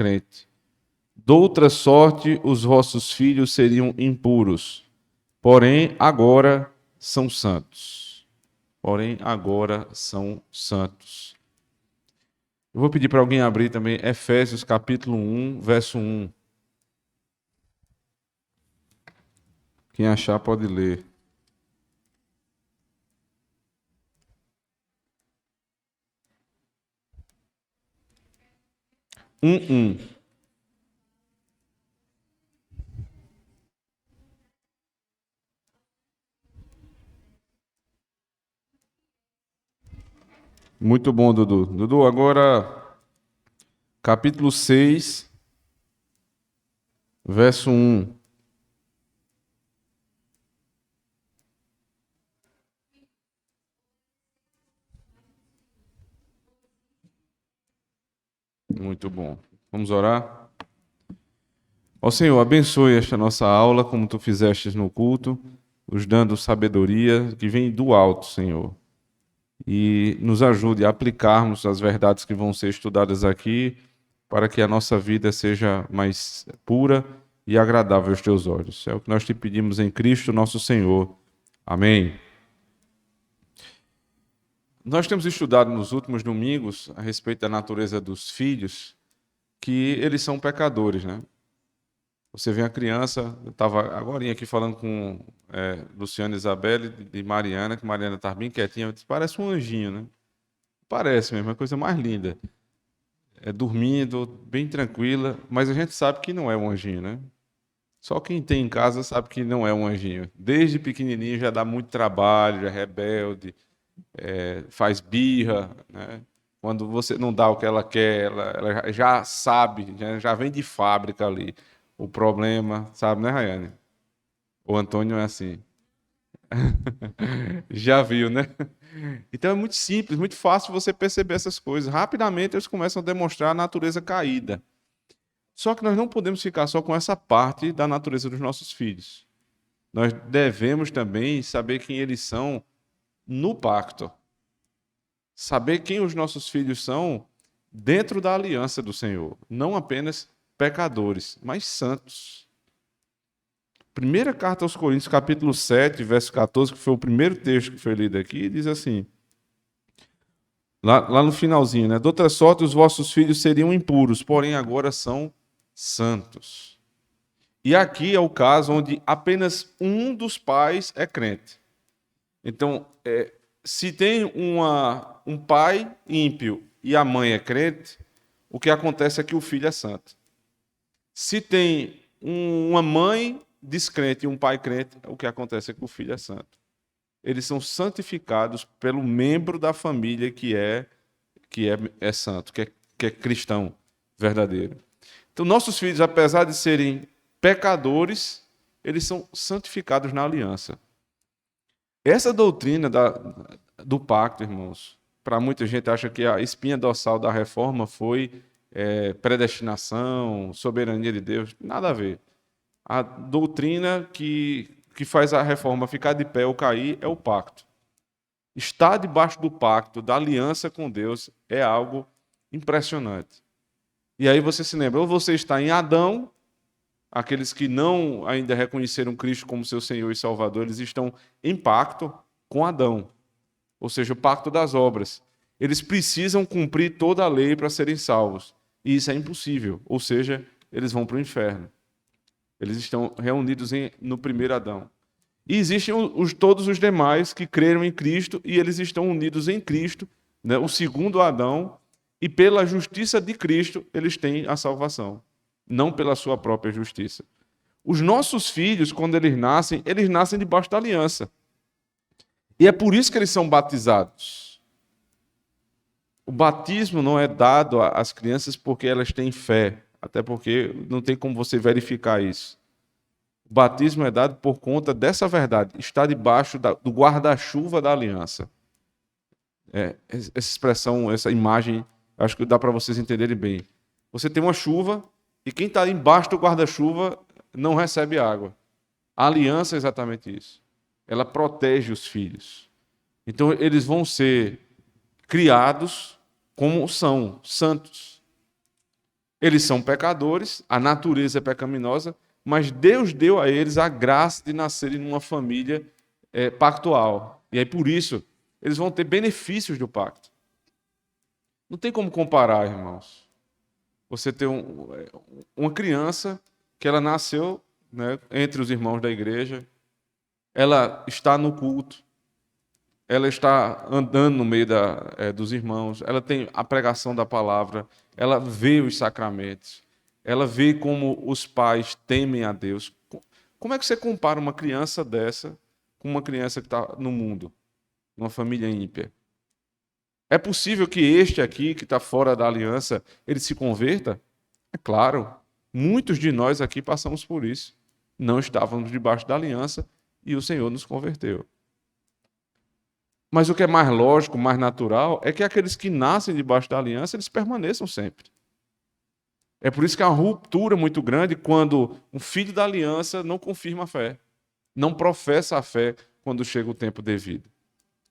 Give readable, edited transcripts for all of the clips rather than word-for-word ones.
crente. Doutra sorte, os vossos filhos seriam impuros, porém agora são santos. Porém agora são santos. Eu vou pedir para alguém abrir também Efésios capítulo 1, verso 1. Quem achar pode ler. 1:1. Muito bom, Dudu. Dudu, agora capítulo 6, verso 1. Muito bom. Vamos orar? Ó Senhor, abençoe esta nossa aula, como tu fizestes no culto, nos dando sabedoria que vem do alto, Senhor. E nos ajude a aplicarmos as verdades que vão ser estudadas aqui, para que a nossa vida seja mais pura e agradável aos teus olhos. É o que nós te pedimos em Cristo, nosso Senhor. Amém. Nós temos estudado nos últimos domingos a respeito da natureza dos filhos, que eles são pecadores, né? Você vê a criança, eu estava agora aqui falando com Luciana Isabelle de Mariana, que Mariana estava bem quietinha, eu disse, parece um anjinho, né? Parece mesmo, é a coisa mais linda. É dormindo, bem tranquila, mas a gente sabe que não é um anjinho, né? Só quem tem em casa sabe que não é um anjinho. Desde pequenininho já dá muito trabalho, já é rebelde, faz birra, né? Quando você não dá o que ela quer, ela já sabe, já vem de fábrica ali o problema, sabe, né, Rayane? O Antônio é assim. Já viu, né? Então é muito simples, muito fácil você perceber essas coisas. Rapidamente eles começam a demonstrar a natureza caída. Só que nós não podemos ficar só com essa parte da natureza dos nossos filhos. Nós devemos também saber quem eles são no pacto. Saber quem os nossos filhos são dentro da aliança do Senhor. Não apenas pecadores, mas santos. Primeira carta aos Coríntios, capítulo 7, verso 14, que foi o primeiro texto que foi lido aqui, diz assim, lá no finalzinho, né? De outra sorte, os vossos filhos seriam impuros, porém agora são santos. E aqui é o caso onde apenas um dos pais é crente. Então, se tem um pai ímpio e a mãe é crente, o que acontece é que o filho é santo. Se tem uma mãe descrente e um pai crente, o que acontece é que o filho é santo. Eles são santificados pelo membro da família que é santo, que é cristão verdadeiro. Então, nossos filhos, apesar de serem pecadores, eles são santificados na aliança. Essa doutrina do pacto, irmãos, para muita gente acha que a espinha dorsal da reforma foi predestinação, soberania de Deus. Nada a ver. A doutrina que faz a reforma ficar de pé ou cair é o pacto. Estar debaixo do pacto, da aliança com Deus, é algo impressionante. E aí você se lembra, ou você está em Adão, aqueles que não ainda reconheceram Cristo como seu Senhor e Salvador, eles estão em pacto com Adão, ou seja, o pacto das obras. Eles precisam cumprir toda a lei para serem salvos. E isso é impossível, ou seja, eles vão para o inferno. Eles estão reunidos no primeiro Adão. E existem todos os demais que creram em Cristo e eles estão unidos em Cristo, né, o segundo Adão, e pela justiça de Cristo eles têm a salvação, não pela sua própria justiça. Os nossos filhos, quando eles nascem debaixo da aliança. E é por isso que eles são batizados. O batismo não é dado às crianças porque elas têm fé, até porque não tem como você verificar isso. O batismo é dado por conta dessa verdade, está debaixo do guarda-chuva da aliança. Essa expressão, essa imagem, acho que dá para vocês entenderem bem. Você tem uma chuva e quem está embaixo do guarda-chuva não recebe água. A aliança é exatamente isso. Ela protege os filhos. Então, eles vão ser criados como são, santos. Eles são pecadores, a natureza é pecaminosa, mas Deus deu a eles a graça de nascerem numa família pactual. E aí, por isso, eles vão ter benefícios do pacto. Não tem como comparar, irmãos. Você ter uma criança que ela nasceu, né, entre os irmãos da igreja, ela está no culto, ela está andando no meio dos irmãos, ela tem a pregação da palavra, ela vê os sacramentos, ela vê como os pais temem a Deus. Como é que você compara uma criança dessa com uma criança que está no mundo, numa família ímpia? É possível que este aqui, que está fora da aliança, ele se converta? É claro, muitos de nós aqui passamos por isso. Não estávamos debaixo da aliança e o Senhor nos converteu. Mas o que é mais lógico, mais natural, é que aqueles que nascem debaixo da aliança, eles permaneçam sempre. É por isso que há uma ruptura muito grande quando um filho da aliança não confirma a fé, não professa a fé quando chega o tempo devido.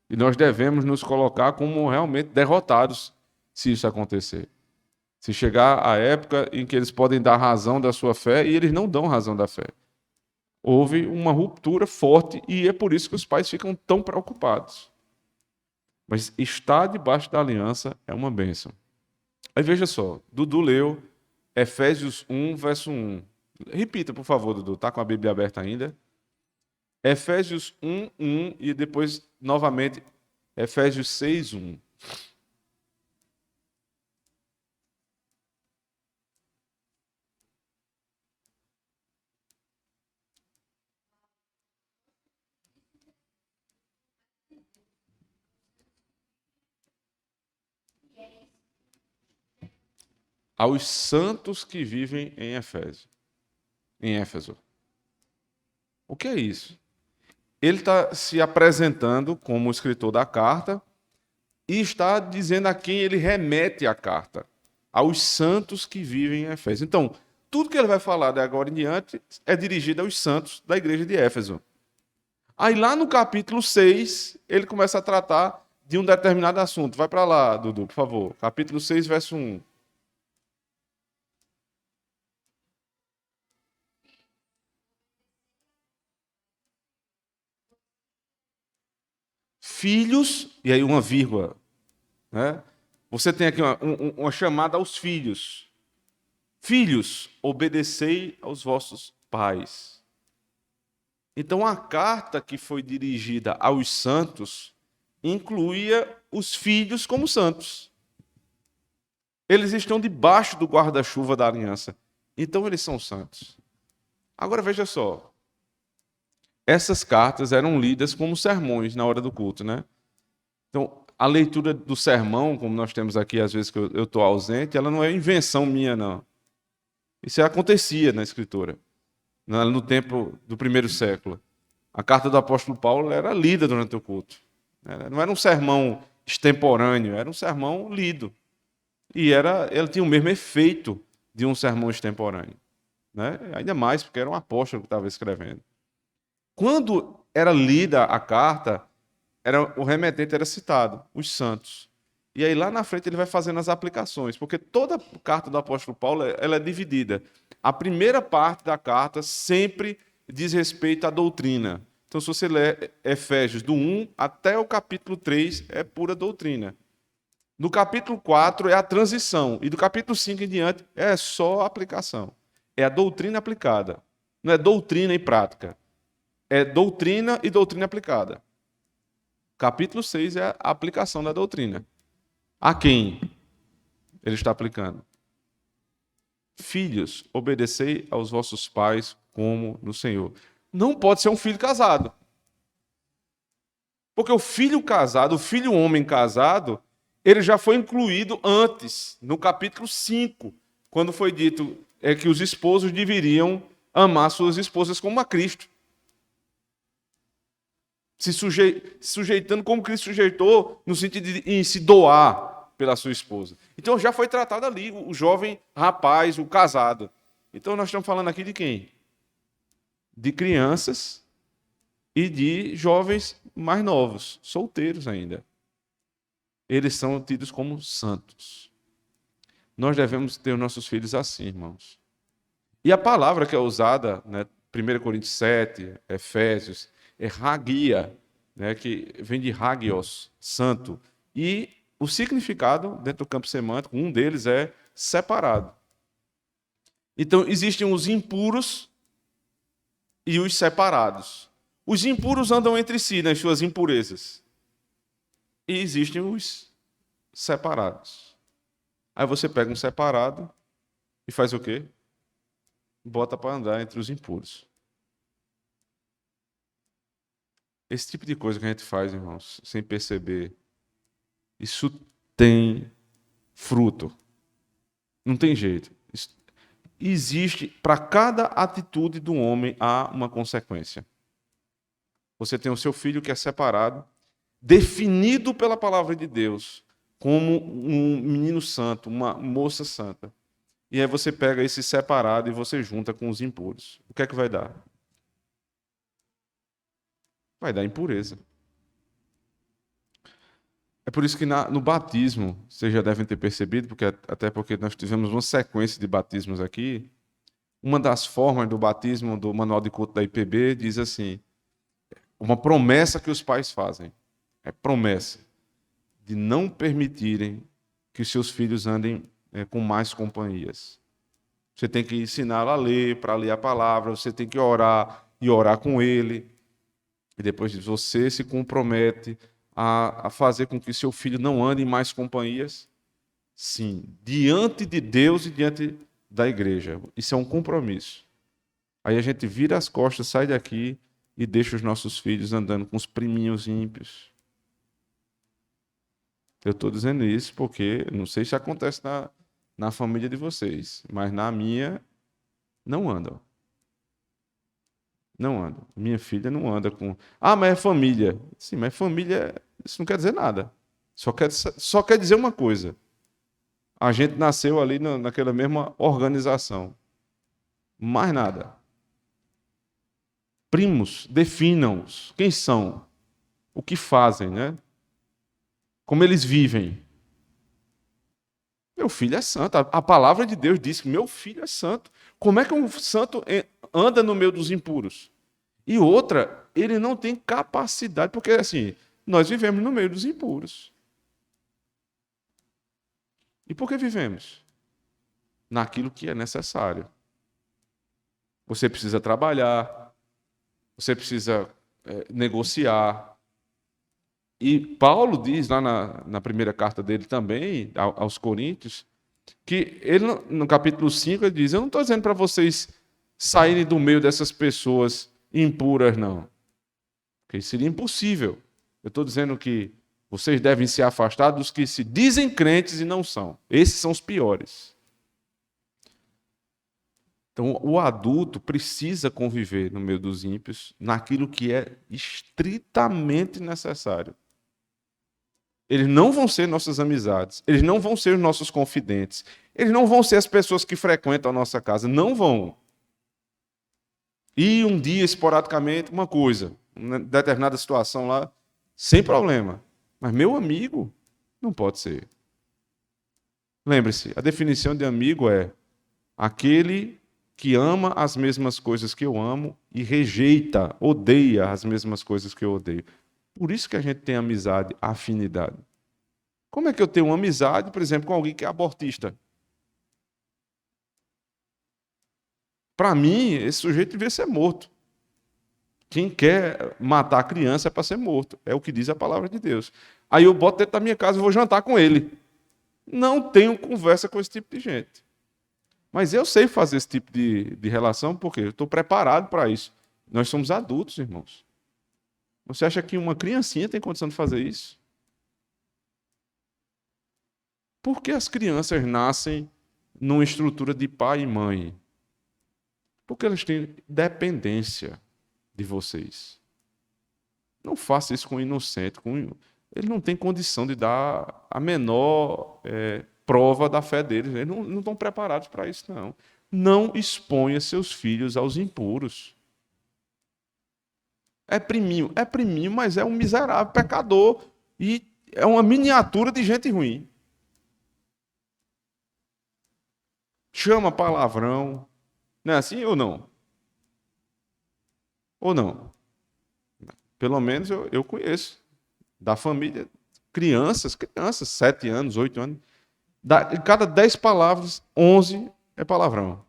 E nós devemos nos colocar como realmente derrotados se isso acontecer. Se chegar a época em que eles podem dar razão da sua fé e eles não dão razão da fé. Houve uma ruptura forte e é por isso que os pais ficam tão preocupados. Mas estar debaixo da aliança é uma bênção. Aí veja só, Dudu leu Efésios 1, verso 1. Repita, por favor, Dudu, está com a Bíblia aberta ainda? Efésios 1, 1 e depois, novamente, Efésios 6, 1. Aos santos que vivem em Éfeso. O que é isso? Ele está se apresentando como escritor da carta e está dizendo a quem ele remete a carta, aos santos que vivem em Éfeso. Então, tudo que ele vai falar de agora em diante é dirigido aos santos da igreja de Éfeso. Aí lá no capítulo 6, ele começa a tratar de um determinado assunto. Vai para lá, Dudu, por favor. Capítulo 6, verso 1. Filhos, e aí uma vírgula, né? Você tem aqui uma chamada aos filhos. Filhos, obedecei aos vossos pais. Então, a carta que foi dirigida aos santos incluía os filhos como santos. Eles estão debaixo do guarda-chuva da aliança. Então, eles são santos. Agora, veja só. Essas cartas eram lidas como sermões na hora do culto, né? Então, a leitura do sermão, como nós temos aqui, às vezes que eu estou ausente, ela não é invenção minha, não. Isso acontecia na Escritura, no tempo do primeiro século. A carta do apóstolo Paulo era lida durante o culto. Não era um sermão extemporâneo, era um sermão lido. E ele tinha o mesmo efeito de um sermão extemporâneo. Né? Ainda mais porque era um apóstolo que estava escrevendo. Quando era lida a carta, o remetente era citado, os santos. E aí lá na frente ele vai fazendo as aplicações, porque toda carta do apóstolo Paulo ela é dividida. A primeira parte da carta sempre diz respeito à doutrina. Então, se você ler Efésios do 1 até o capítulo 3, é pura doutrina. No capítulo 4 é a transição, e do capítulo 5 em diante é só aplicação. É a doutrina aplicada. Não é doutrina e prática. É doutrina e doutrina aplicada. Capítulo 6 é a aplicação da doutrina. A quem ele está aplicando? Filhos, obedecei aos vossos pais como no Senhor. Não pode ser um filho casado. Porque o filho casado, o filho homem casado, ele já foi incluído antes, no capítulo 5, quando foi dito que os esposos deveriam amar suas esposas como a Cristo. Se sujeitando como Cristo sujeitou, no sentido de se doar pela sua esposa. Então já foi tratado ali o jovem rapaz, o casado. Então nós estamos falando aqui de quem? De crianças e de jovens mais novos, solteiros ainda. Eles são tidos como santos. Nós devemos ter os nossos filhos assim, irmãos. E a palavra que é usada, né, 1 Coríntios 7, Efésios, é hagia, né, que vem de hagios, santo. E o significado, dentro do campo semântico, um deles é separado. Então, existem os impuros e os separados. Os impuros andam entre si nas suas impurezas. E existem os separados. Aí você pega um separado e faz o quê? Bota para andar entre os impuros. Esse tipo de coisa que a gente faz, irmãos, sem perceber, isso tem fruto. Não tem jeito. Existe, para cada atitude do homem, há uma consequência. Você tem o seu filho que é separado, definido pela palavra de Deus como um menino santo, uma moça santa. E aí você pega esse separado e você junta com os impuros. O que é que vai dar? Vai dar impureza. É por isso que no batismo, vocês já devem ter percebido, até porque nós tivemos uma sequência de batismos aqui. Uma das formas do batismo do Manual de Culto da IPB diz assim: uma promessa que os pais fazem. É promessa de não permitirem que os seus filhos andem com mais companhias. Você tem que ensiná-lo a ler, para ler a palavra, você tem que orar e orar com ele. E depois você se compromete a fazer com que seu filho não ande em mais companhias? Sim, diante de Deus e diante da igreja. Isso é um compromisso. Aí a gente vira as costas, sai daqui e deixa os nossos filhos andando com os priminhos ímpios. Eu estou dizendo isso porque não sei se acontece na família de vocês, mas na minha não andam. Não anda. Minha filha não anda com. Ah, mas é família. Sim, mas família, isso não quer dizer nada. Só quer dizer uma coisa. A gente nasceu ali naquela mesma organização. Mais nada. Primos, definam-os. Quem são? O que fazem, né? Como eles vivem. Meu filho é santo. A palavra de Deus diz que meu filho é santo. Como é que um santo anda no meio dos impuros? E outra, ele não tem capacidade, porque assim, nós vivemos no meio dos impuros. E por que vivemos? Naquilo que é necessário. Você precisa trabalhar, você precisa negociar. E Paulo diz lá na primeira carta dele também, aos Coríntios, que ele, no capítulo 5, ele diz: eu não estou dizendo para vocês saírem do meio dessas pessoas impuras, não. Porque isso seria impossível. Eu estou dizendo que vocês devem se afastar dos que se dizem crentes e não são. Esses são os piores. Então, o adulto precisa conviver no meio dos ímpios naquilo que é estritamente necessário. Eles não vão ser nossas amizades, eles não vão ser os nossos confidentes, eles não vão ser as pessoas que frequentam a nossa casa, não vão. E um dia, esporadicamente, uma coisa, uma determinada situação lá, sem problema. Mas meu amigo não pode ser. Lembre-se, a definição de amigo é aquele que ama as mesmas coisas que eu amo e rejeita, odeia as mesmas coisas que eu odeio. Por isso que a gente tem amizade, afinidade. Como é que eu tenho uma amizade, por exemplo, com alguém que é abortista? Para mim, esse sujeito devia ser morto. Quem quer matar a criança é para ser morto. É o que diz a palavra de Deus. Aí eu boto dentro da minha casa e vou jantar com ele. Não tenho conversa com esse tipo de gente. Mas eu sei fazer esse tipo de relação porque eu estou preparado para isso. Nós somos adultos, irmãos. Você acha que uma criancinha tem condição de fazer isso? Por que as crianças nascem numa estrutura de pai e mãe? Porque elas têm dependência de vocês. Não faça isso com o inocente. Ele não tem condição de dar a menor prova da fé deles. Eles não estão preparados para isso, não. Não exponha seus filhos aos impuros. É priminho, mas é um miserável pecador e é uma miniatura de gente ruim. chama palavrão. Não é assim ou não? Ou não? Pelo menos eu conheço. Da família, crianças, 7 anos, 8 anos. De cada 10 palavras, 11 é palavrão.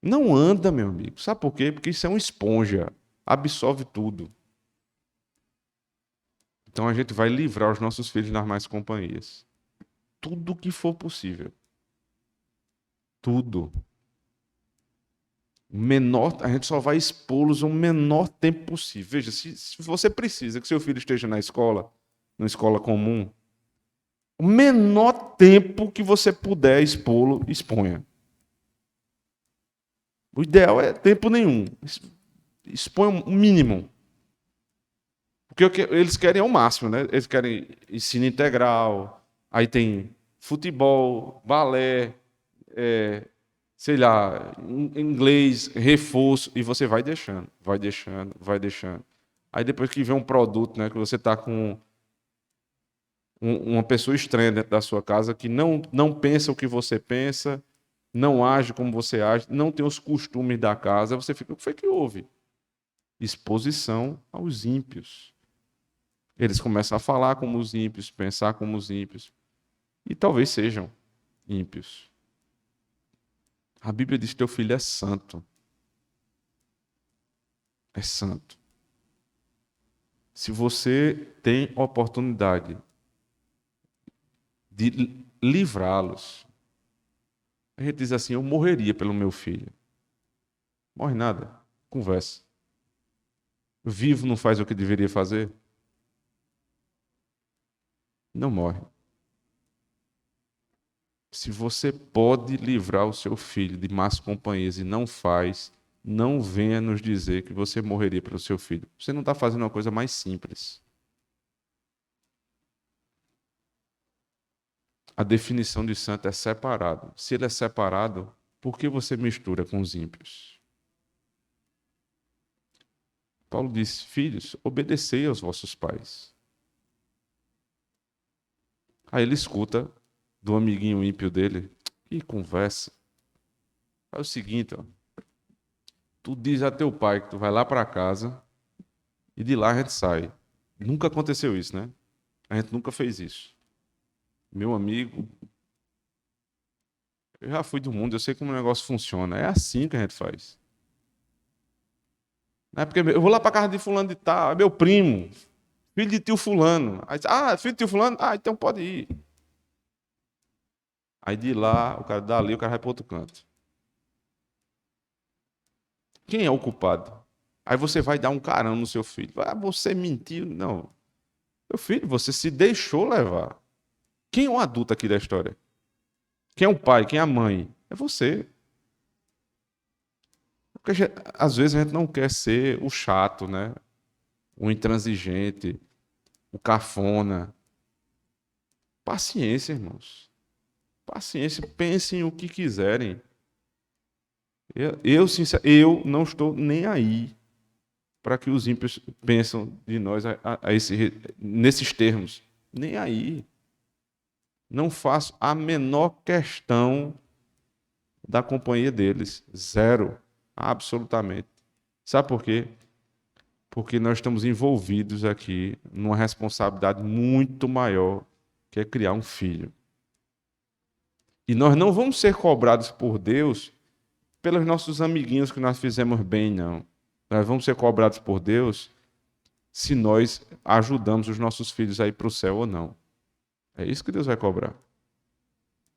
Não anda, meu amigo. Sabe por quê? Porque isso é uma esponja. Absorve tudo. Então a gente vai livrar os nossos filhos das más companhias. Tudo que for possível. Tudo. A gente só vai expô-los o menor tempo possível. Veja, se você precisa que seu filho esteja na escola, numa escola comum, o menor tempo que você puder expô-lo, exponha. O ideal é tempo nenhum. Exponha o mínimo. Porque eles querem é o máximo, né? Eles querem ensino integral, aí tem futebol, balé, sei lá, inglês, reforço, e você vai deixando, vai deixando, vai deixando. Aí depois que vem um produto, né, que você está com uma pessoa estranha dentro da sua casa que não pensa o que você pensa, não age como você age, não tem os costumes da casa, você fica, o que foi que houve? Exposição aos ímpios. Eles começam a falar como os ímpios, pensar como os ímpios, e talvez sejam ímpios. A Bíblia diz que teu filho é santo. É santo. Se você tem oportunidade de livrá-los, a gente diz assim, eu morreria pelo meu filho. Morre nada, conversa. Vivo não faz o que deveria fazer? Não morre. Se você pode livrar o seu filho de más companhias e não faz, não venha nos dizer que você morreria pelo seu filho. Você não está fazendo uma coisa mais simples. A definição de santo é separado. Se ele é separado, por que você mistura com os ímpios? Paulo disse: filhos, obedecei aos vossos pais. Aí ele escuta do amiguinho ímpio dele: que conversa. É o seguinte, ó, tu diz a teu pai que tu vai lá para casa e de lá a gente sai. Nunca aconteceu isso, né? A gente nunca fez isso. Meu amigo, eu já fui do mundo, eu sei como o negócio funciona. É assim que a gente faz. Não é porque eu vou lá para casa de fulano de tal, é meu primo, filho de tio fulano. Aí, filho de tio fulano? Ah, então pode ir. Aí de lá, o cara dali, o cara vai para outro canto. Quem é o culpado? Aí você vai dar um carão no seu filho. Ah, você mentiu. Não. Meu filho, você se deixou levar. Quem é o adulto aqui da história? Quem é o pai? Quem é a mãe? É você. Porque às vezes a gente não quer ser o chato, né? O intransigente, o cafona. Paciência, irmãos. Paciência. Pensem o que quiserem. Eu não estou nem aí para que os ímpios pensam de nós nesses termos. Nem aí. Não faço a menor questão da companhia deles. Zero. Absolutamente. Sabe por quê? Porque nós estamos envolvidos aqui numa responsabilidade muito maior, que é criar um filho. E nós não vamos ser cobrados por Deus pelos nossos amiguinhos que nós fizemos bem, não. Nós vamos ser cobrados por Deus se nós ajudamos os nossos filhos a ir para o céu ou não. É isso que Deus vai cobrar.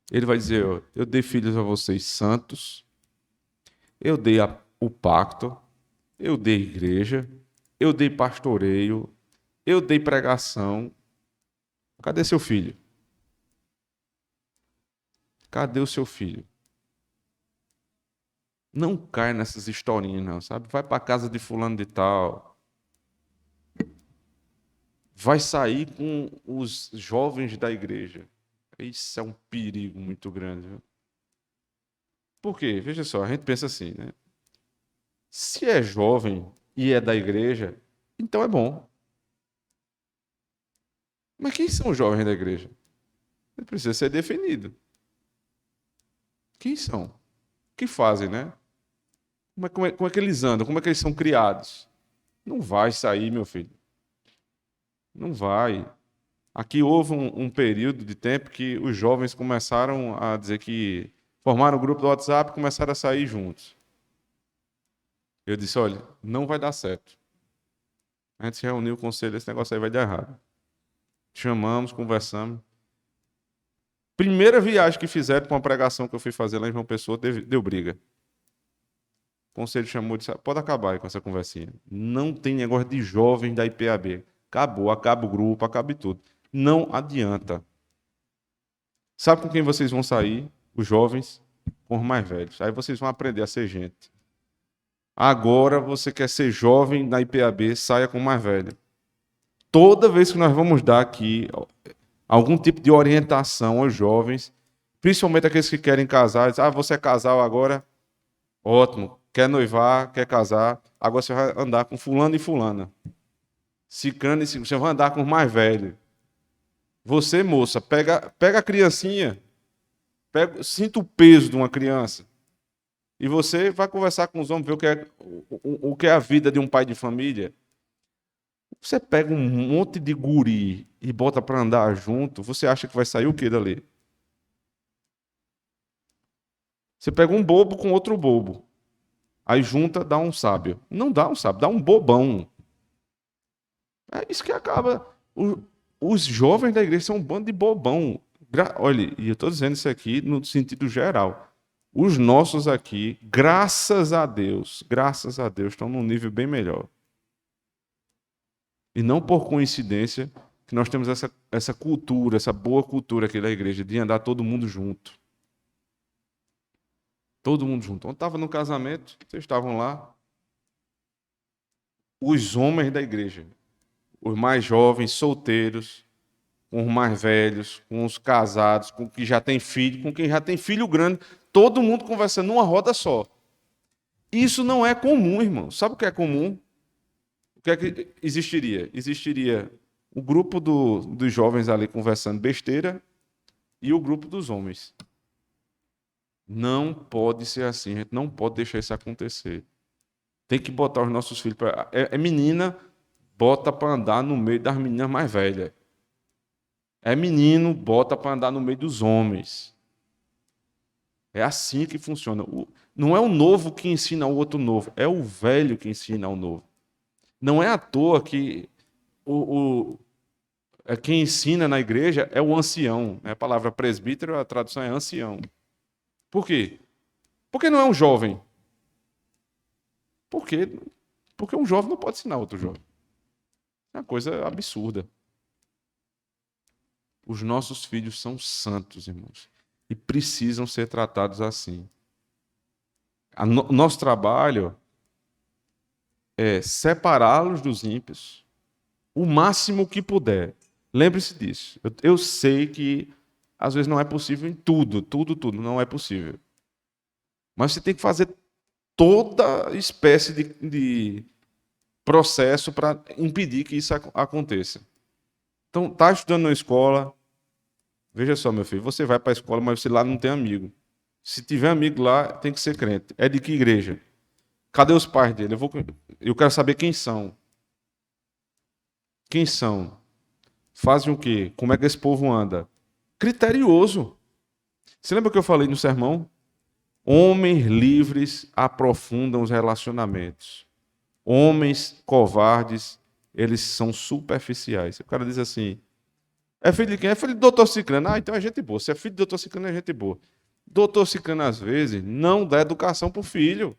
Ele vai dizer: ó, eu dei filhos a vocês santos, eu dei o pacto, eu dei igreja, eu dei pastoreio, eu dei pregação. Cadê seu filho? Cadê o seu filho? Não cai nessas historinhas, não, sabe? Vai para casa de fulano de tal. Vai sair com os jovens da igreja. Isso é um perigo muito grande, viu? Por quê? Veja só, a gente pensa assim, né? Se é jovem e é da igreja, então é bom. Mas quem são os jovens da igreja? Ele precisa ser definido. Quem são? O que fazem, né? Como é que eles andam? Como é que eles são criados? Não vai sair, meu filho. Não vai. Aqui houve um período de tempo que os jovens começaram a dizer que formaram um grupo do WhatsApp e começaram a sair juntos. Eu disse, olha, não vai dar certo. A gente se reuniu, o conselho, esse negócio aí vai dar errado. Chamamos, conversamos. Primeira viagem que fizeram para uma pregação que eu fui fazer lá em João Pessoa, deu briga. O conselho chamou e disse, pode acabar aí com essa conversinha. Não tem negócio de jovem da IPAB. Acabou, acaba o grupo, acaba tudo. Não adianta. Sabe com quem vocês vão sair? Os jovens com os mais velhos. Aí vocês vão aprender a ser gente. Agora você quer ser jovem na IPAB, saia com o mais velho. Toda vez que nós vamos dar aqui algum tipo de orientação aos jovens, principalmente aqueles que querem casar, diz, você é casal agora? Ótimo. Quer noivar, quer casar, agora você vai andar com fulano e fulana. Cicrano e cicrano, você vai andar com os mais velhos. Você, moça, pega a criancinha, sinta o peso de uma criança. E você vai conversar com os homens, ver o que é a vida de um pai de família. Você pega um monte de guri e bota para andar junto, você acha que vai sair o que dali? Você pega um bobo com outro bobo. Aí junta, dá um sábio. Não dá um sábio, dá um bobão. É isso que acaba. Os jovens da igreja são um bando de bobão. Olha, e eu estou dizendo isso aqui no sentido geral. Os nossos aqui, graças a Deus, estão num nível bem melhor. E não por coincidência que nós temos essa cultura, essa boa cultura aqui da igreja, de andar todo mundo junto. Todo mundo junto. Ontem estava no casamento, vocês estavam lá. Os homens da igreja, os mais jovens, solteiros, com os mais velhos, com os casados, com quem já tem filho, com quem já tem filho grande, todo mundo conversando numa roda só. Isso não é comum, irmão. Sabe o que é comum? O que é que existiria? Existiria o grupo dos jovens ali conversando besteira e o grupo dos homens. Não pode ser assim, a gente não pode deixar isso acontecer. Tem que botar os nossos filhos para. É menina, bota para andar no meio das meninas mais velhas. É menino, bota para andar no meio dos homens. É assim que funciona. Não é o novo que ensina o outro novo, é o velho que ensina ao novo. Não é à toa que quem ensina na igreja é o ancião. A palavra presbítero, a tradução é ancião. Por quê? Porque não é um jovem. Por quê? Porque um jovem não pode ensinar outro jovem. É uma coisa absurda. Os nossos filhos são santos, irmãos, e precisam ser tratados assim. Nosso trabalho é separá-los dos ímpios o máximo que puder. Lembre-se disso. Eu sei que às vezes não é possível em tudo, não é possível. Mas você tem que fazer toda espécie de processo para impedir que isso aconteça. Então, está estudando na escola, veja só, meu filho, você vai para a escola, mas você lá não tem amigo. Se tiver amigo lá, tem que ser crente. É de que igreja? Cadê os pais dele? Eu quero saber quem são. Quem são? Fazem o quê? Como é que esse povo anda? Criterioso. Você lembra que eu falei no sermão? Homens livres aprofundam os relacionamentos. Homens covardes, eles são superficiais. O cara diz assim, é filho de quem? É filho do doutor Cicrano. Então é gente boa. Se é filho do doutor Cicrano, é gente boa. Doutor Cicrano, às vezes, não dá educação para o filho.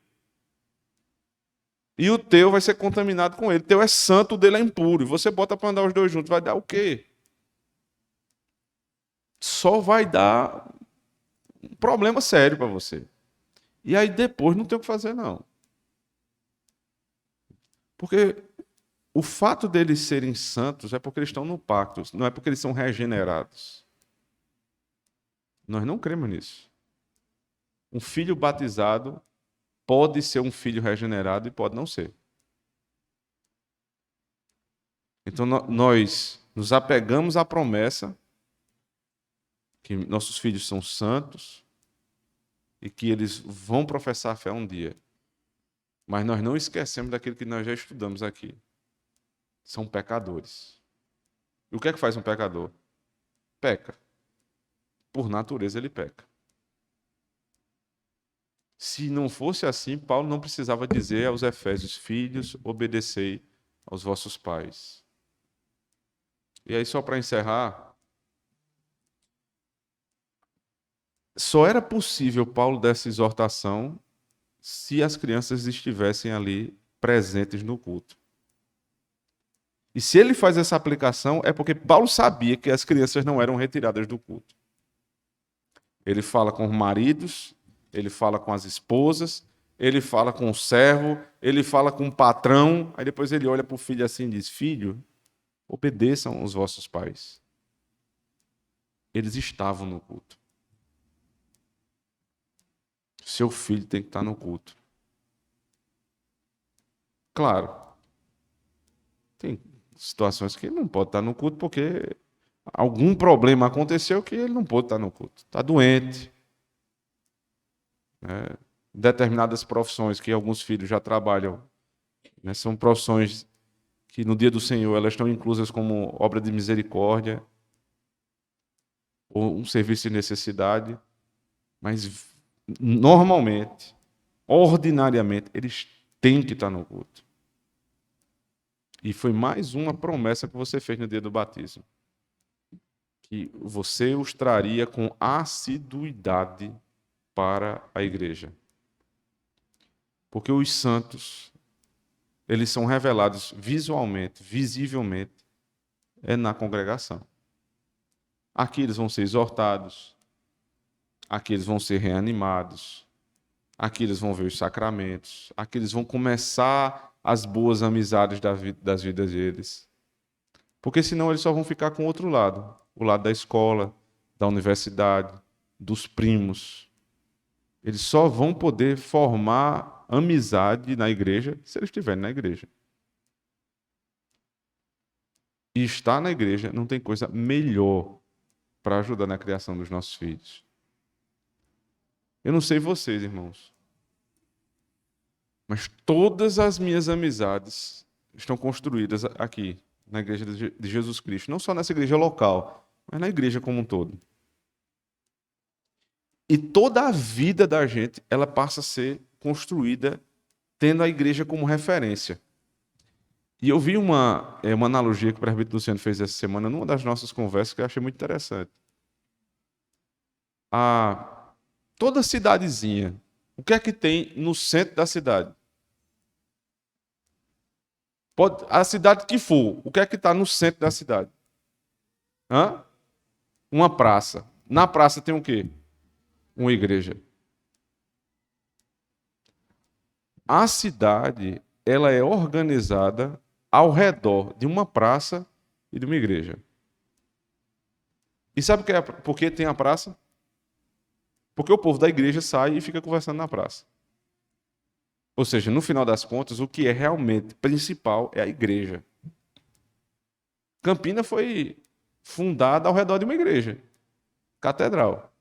E o teu vai ser contaminado com ele. O teu é santo, o dele é impuro. E você bota para andar os dois juntos, vai dar o quê? Só vai dar um problema sério para você. E aí depois não tem o que fazer, não. Porque o fato deles serem santos é porque eles estão no pacto, não é porque eles são regenerados. Nós não cremos nisso. Um filho batizado pode ser um filho regenerado e pode não ser. Então nós nos apegamos à promessa que nossos filhos são santos e que eles vão professar a fé um dia. Mas nós não esquecemos daquilo que nós já estudamos aqui. São pecadores. E o que é que faz um pecador? Peca. Por natureza ele peca. Se não fosse assim, Paulo não precisava dizer aos Efésios: filhos, obedecei aos vossos pais. E aí, só para encerrar, só era possível Paulo dessa exortação se as crianças estivessem ali presentes no culto. E se ele faz essa aplicação, é porque Paulo sabia que as crianças não eram retiradas do culto. Ele fala com os maridos, ele fala com as esposas, ele fala com o servo, ele fala com o patrão, aí depois ele olha para o filho assim e diz: filho, obedeçam os vossos pais. Eles estavam no culto. Seu filho tem que estar no culto. Claro, tem situações que ele não pode estar no culto porque algum problema aconteceu que ele não pôde estar no culto. Está doente. Né? Determinadas profissões que alguns filhos já trabalham, né? São profissões que no dia do Senhor elas estão inclusas como obra de misericórdia ou um serviço de necessidade, mas normalmente, ordinariamente, eles têm que estar no culto. E foi mais uma promessa que você fez no dia do batismo, que você os traria com assiduidade para a igreja. Porque os santos, eles são revelados visualmente, visivelmente, na congregação. Aqui eles vão ser exortados, aqui eles vão ser reanimados, aqui eles vão ver os sacramentos, aqui eles vão começar as boas amizades das vidas deles. Porque senão eles só vão ficar com o outro lado, o lado da escola, da universidade, dos primos. Eles só vão poder formar amizade na igreja se eles estiverem na igreja. E estar na igreja não tem coisa melhor para ajudar na criação dos nossos filhos. Eu não sei vocês, irmãos, mas todas as minhas amizades estão construídas aqui, na igreja de Jesus Cristo. Não só nessa igreja local, mas na igreja como um todo. E toda a vida da gente, ela passa a ser construída tendo a igreja como referência. E eu vi uma analogia que o presbítero Luciano fez essa semana numa das nossas conversas que eu achei muito interessante. Toda cidadezinha, o que é que tem no centro da cidade? A cidade que for, o que é que está no centro da cidade? Uma praça. Na praça tem o quê? Uma igreja. A cidade, ela é organizada ao redor de uma praça e de uma igreja. E sabe por que tem a praça? Porque o povo da igreja sai e fica conversando na praça. Ou seja, no final das contas, o que é realmente principal é a igreja. Campina foi fundada ao redor de uma igreja, catedral.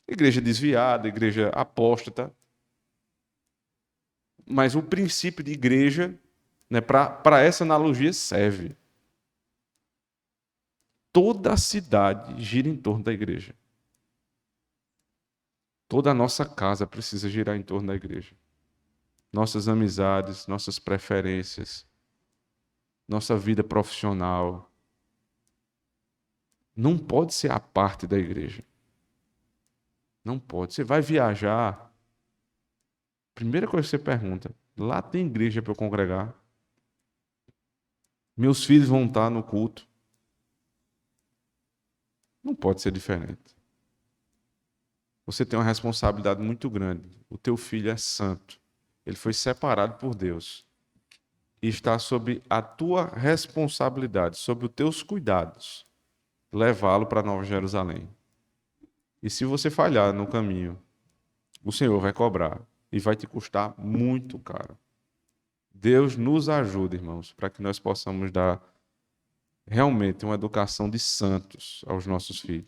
Igreja desviada, igreja apóstata. Mas o princípio de igreja, né, para essa analogia, serve. Toda a cidade gira em torno da igreja. Toda a nossa casa precisa girar em torno da igreja. Nossas amizades, nossas preferências, nossa vida profissional. Não pode ser a parte da igreja. Não pode. Você vai viajar, primeira coisa que você pergunta: lá tem igreja para eu congregar? Meus filhos vão estar no culto? Não pode ser diferente. Você tem uma responsabilidade muito grande. O teu filho é santo. Ele foi separado por Deus. E está sob a tua responsabilidade, sob os teus cuidados, levá-lo para Nova Jerusalém. E se você falhar no caminho, o Senhor vai cobrar. E vai te custar muito caro. Deus nos ajuda, irmãos, para que nós possamos dar realmente uma educação de santos aos nossos filhos.